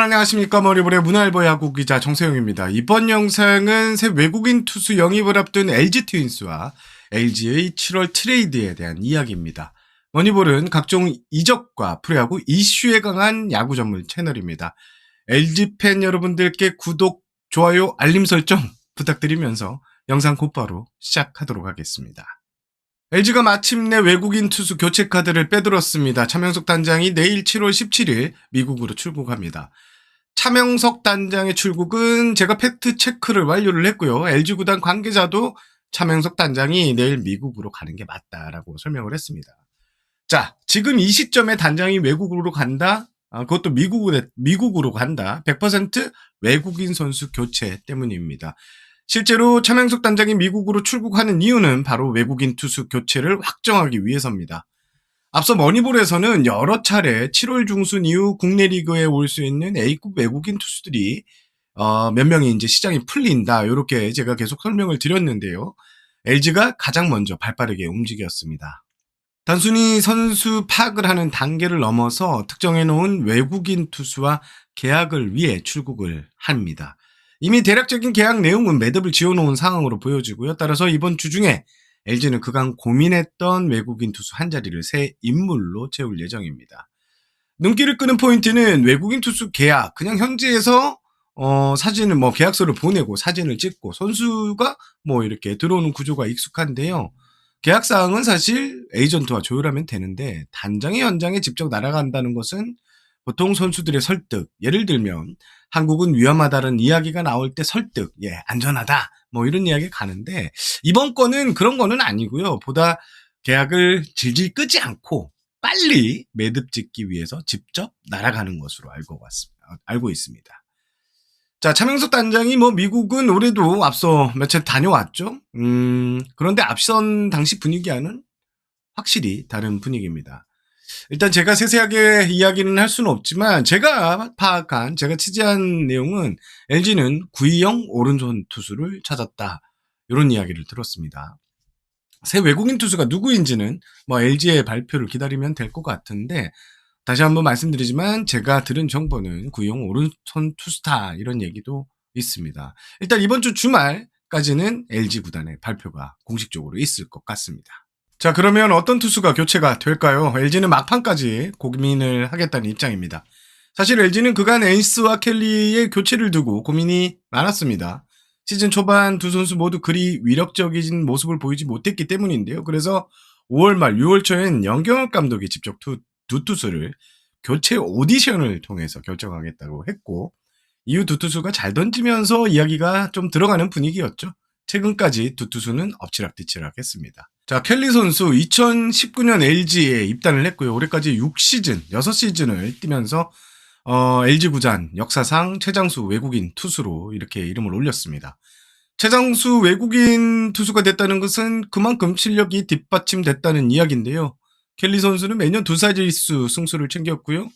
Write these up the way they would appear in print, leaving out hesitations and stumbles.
안녕하십니까. 머리볼의 문화일보 야구 기자 정세용입니다. 이번 영상은 새 외국인 투수 영입을 앞둔 LG 트윈스와 LG의 7월 트레이드에 대한 이야기입니다. 머니볼은 각종 이적과 프로야구 이슈에 강한 야구 전문 채널입니다. LG 팬 여러분들께 구독, 좋아요, 알림 설정 부탁드리면서 영상 곧바로 시작하도록 하겠습니다. LG가 마침내 외국인 투수 교체 카드를 빼들었습니다. 차명석 단장이 내일 7월 17일 미국으로 출국합니다. 차명석 단장의 출국은 제가 팩트 체크를 완료를 했고요. LG 구단 관계자도 차명석 단장이 내일 미국으로 가는 게 맞다라고 설명을 했습니다. 자, 지금 이 시점에 단장이 외국으로 간다? 그것도 미국으로 간다. 100% 외국인 선수 교체 때문입니다. 실제로 차명석 단장이 미국으로 출국하는 이유는 바로 외국인 투수 교체를 확정하기 위해서입니다. 앞서 머니볼에서는 여러 차례 7월 중순 이후 국내 리그에 올 수 있는 A급 외국인 투수들이 몇 명이 이제 시장이 풀린다. 이렇게 제가 계속 설명을 드렸는데요. LG가 가장 먼저 발빠르게 움직였습니다. 단순히 선수 파악을 하는 단계를 넘어서 특정해 놓은 외국인 투수와 계약을 위해 출국을 합니다. 이미 대략적인 계약 내용은 매듭을 지어놓은 상황으로 보여지고요. 따라서 이번 주 중에 LG는 그간 고민했던 외국인 투수 한 자리를 새 인물로 채울 예정입니다. 눈길을 끄는 포인트는 외국인 투수 계약, 그냥 현지에서 사진을 계약서를 보내고 사진을 찍고 선수가 이렇게 들어오는 구조가 익숙한데요. 계약 사항은 사실 에이전트와 조율하면 되는데 단장이 현장에 직접 날아간다는 것은 보통 선수들의 설득, 예를 들면 한국은 위험하다는 이야기가 나올 때 설득, 안전하다, 이런 이야기 가는데 이번 건은 그런 거는 아니고요. 보다 계약을 질질 끄지 않고 빨리 매듭 짓기 위해서 직접 날아가는 것으로 알고 있습니다. 자, 차명석 단장이 미국은 올해도 앞서 며칠 다녀왔죠. 그런데 앞선 당시 분위기와는 확실히 다른 분위기입니다. 일단 제가 세세하게 이야기는 할 수는 없지만 제가 파악한, 제가 취재한 내용은 LG는 구이영 오른손 투수를 찾았다. 이런 이야기를 들었습니다. 새 외국인 투수가 누구인지는 LG의 발표를 기다리면 될 것 같은데 다시 한번 말씀드리지만 제가 들은 정보는 구이영 오른손 투수다 이런 얘기도 있습니다. 일단 이번 주 주말까지는 LG 구단의 발표가 공식적으로 있을 것 같습니다. 자, 그러면 어떤 투수가 교체가 될까요? LG는 막판까지 고민을 하겠다는 입장입니다. 사실 LG는 그간 엔스와 켈리의 교체를 두고 고민이 많았습니다. 시즌 초반 두 선수 모두 그리 위력적인 모습을 보이지 못했기 때문인데요. 그래서 5월 말 6월 초엔 영경혁 감독이 직접 두 투수를 교체 오디션을 통해서 결정하겠다고 했고 이후 두 투수가 잘 던지면서 이야기가 좀 들어가는 분위기였죠. 최근까지 두 투수는 엎치락뒤치락 했습니다. 자, 켈리 선수 2019년 LG에 입단을 했고요. 올해까지 6시즌을 뛰면서 LG 구단 역사상 최장수 외국인 투수로 이렇게 이름을 올렸습니다. 최장수 외국인 투수가 됐다는 것은 그만큼 실력이 뒷받침됐다는 이야기인데요. 켈리 선수는 매년 두 자릿수 승수를 챙겼고요.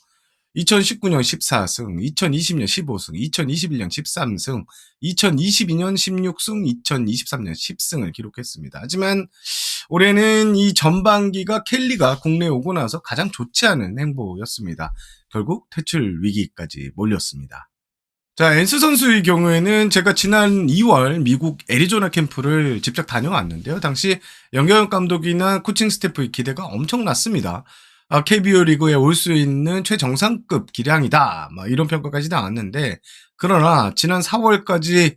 2019년 14승, 2020년 15승, 2021년 13승, 2022년 16승, 2023년 10승을 기록했습니다. 하지만 올해는 이 전반기가 켈리가 국내에 오고 나서 가장 좋지 않은 행보였습니다. 결국 퇴출 위기까지 몰렸습니다. 자, 엔스 선수의 경우에는 제가 지난 2월 미국 애리조나 캠프를 직접 다녀왔는데요. 당시 영경혁 감독이나 코칭 스태프의 기대가 엄청났습니다. KBO 리그에 올 수 있는 최정상급 기량이다. 이런 평가까지 나왔는데, 그러나 지난 4월까지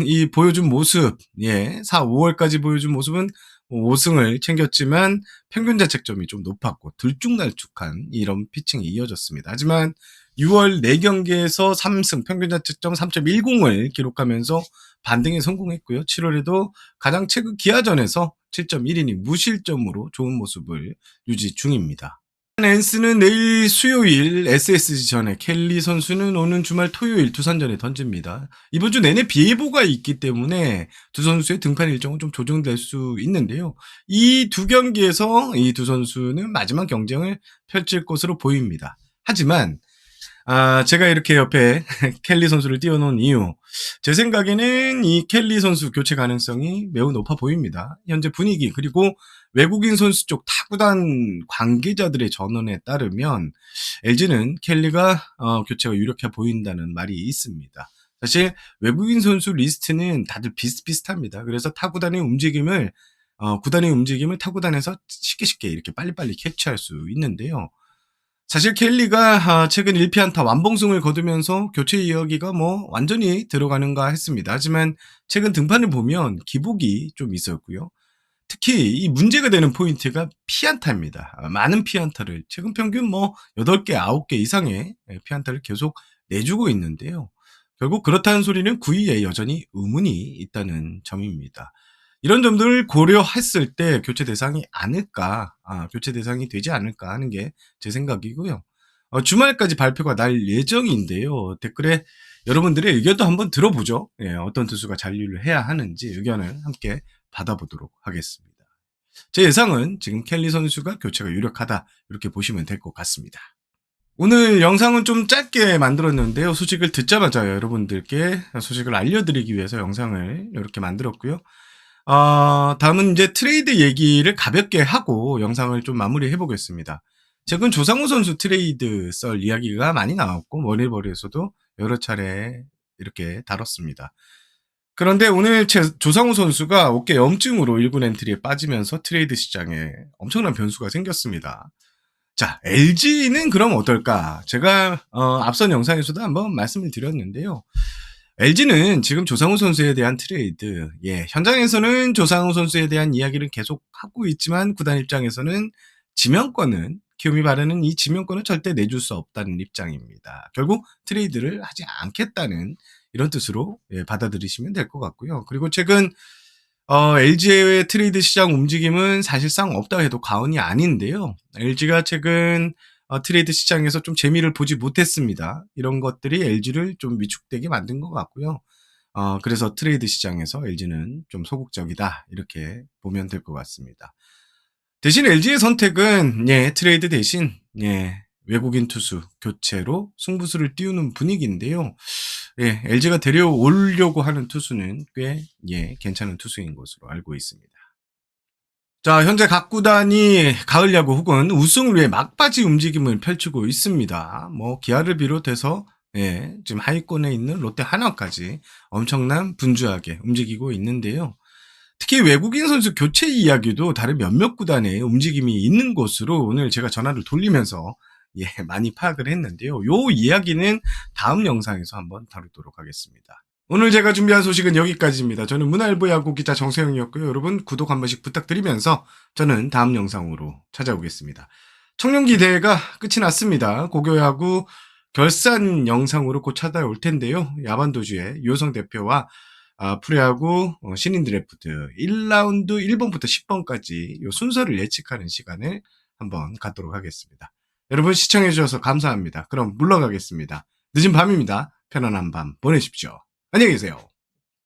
이 보여준 모습, 5월까지 보여준 모습은 5승을 챙겼지만 평균 자책점이 좀 높았고 들쭉날쭉한 이런 피칭이 이어졌습니다. 하지만 6월 4경기에서 3승, 평균 자책점 3.10을 기록하면서 반등에 성공했고요. 7월에도 가장 최근 기아전에서 7.1이닝 무실점으로 좋은 모습을 유지 중입니다. 엔스는 내일 수요일 SSG전에, 켈리 선수는 오는 주말 토요일 두산전에 던집니다. 이번 주 내내 비 예보가 있기 때문에 두 선수의 등판 일정은 좀 조정될 수 있는데요. 이 두 경기에서 이 두 선수는 마지막 경쟁을 펼칠 것으로 보입니다. 하지만 제가 이렇게 옆에 켈리 선수를 띄워놓은 이유. 제 생각에는 이 켈리 선수 교체 가능성이 매우 높아 보입니다. 현재 분위기, 그리고 외국인 선수 쪽 타구단 관계자들의 전언에 따르면 LG는 켈리가 교체가 유력해 보인다는 말이 있습니다. 사실 외국인 선수 리스트는 다들 비슷비슷합니다. 그래서 타구단의 움직임을 구단의 움직임을 타구단에서 쉽게 이렇게 빨리빨리 캐치할 수 있는데요. 사실 켈리가 최근 1피안타 완봉승을 거두면서 교체 이야기가 뭐 완전히 들어가는가 했습니다. 하지만 최근 등판을 보면 기복이 좀 있었고요. 특히 이 문제가 되는 포인트가 피안타입니다. 많은 피안타를 최근 평균 뭐 8개, 9개 이상의 피안타를 계속 내주고 있는데요. 결국 그렇다는 소리는 구위에 여전히 의문이 있다는 점입니다. 이런 점들을 고려했을 때 교체 대상이 아닐까, 교체 대상이 되지 않을까 하는 게 제 생각이고요. 주말까지 발표가 날 예정인데요. 댓글에 여러분들의 의견도 한번 들어보죠. 예, 어떤 투수가 잔류를 해야 하는지 의견을 함께 받아보도록 하겠습니다. 제 예상은 지금 켈리 선수가 교체가 유력하다, 이렇게 보시면 될 것 같습니다. 오늘 영상은 좀 짧게 만들었는데요. 소식을 듣자마자 여러분들께 소식을 알려드리기 위해서 영상을 이렇게 만들었고요. 다음은 이제 트레이드 얘기를 가볍게 하고 영상을 좀 마무리해 보겠습니다. 최근 조상우 선수 트레이드 썰 이야기가 많이 나왔고, 머니버리에서도 여러 차례 이렇게 다뤘습니다. 그런데 오늘 조상우 선수가 어깨 염증으로 1군 엔트리에 빠지면서 트레이드 시장에 엄청난 변수가 생겼습니다. 자, LG는 그럼 어떨까? 제가 앞선 영상에서도 한번 말씀을 드렸는데요. LG는 지금 조상우 선수에 대한 트레이드, 현장에서는 조상우 선수에 대한 이야기를 계속 하고 있지만 구단 입장에서는 지명권은, 키움이 바라는 이 지명권은 절대 내줄 수 없다는 입장입니다. 결국 트레이드를 하지 않겠다는 이런 뜻으로 받아들이시면 될 것 같고요. 그리고 최근 LG의 트레이드 시장 움직임은 사실상 없다 해도 과언이 아닌데요. LG가 최근 트레이드 시장에서 좀 재미를 보지 못했습니다. 이런 것들이 LG를 좀 위축되게 만든 것 같고요. 그래서 트레이드 시장에서 LG는 좀 소극적이다, 이렇게 보면 될 것 같습니다. 대신 LG의 선택은 트레이드 대신 외국인 투수 교체로 승부수를 띄우는 분위기인데요. LG가 데려오려고 하는 투수는 꽤 괜찮은 투수인 것으로 알고 있습니다. 자, 현재 각 구단이 가을 야구 혹은 우승을 위해 막바지 움직임을 펼치고 있습니다. 뭐 기아를 비롯해서 지금 하위권에 있는 롯데, 한화까지 엄청난 분주하게 움직이고 있는데요. 특히 외국인 선수 교체 이야기도 다른 몇몇 구단의 움직임이 있는 것으로 오늘 제가 전화를 돌리면서 많이 파악을 했는데요. 요 이야기는 다음 영상에서 한번 다루도록 하겠습니다. 오늘 제가 준비한 소식은 여기까지입니다. 저는 문화일보 야구 기자 정세영이었고요. 여러분 구독 한 번씩 부탁드리면서 저는 다음 영상으로 찾아오겠습니다. 청룡기 대회가 끝이 났습니다. 고교야구 결산 영상으로 곧 찾아올 텐데요. 야반도주의 유호성 대표와 프로야구 신인 드래프트 1라운드 1번부터 10번까지 요 순서를 예측하는 시간을 한번 갖도록 하겠습니다. 여러분 시청해주셔서 감사합니다. 그럼 물러가겠습니다. 늦은 밤입니다. 편안한 밤 보내십시오. 안녕히 계세요.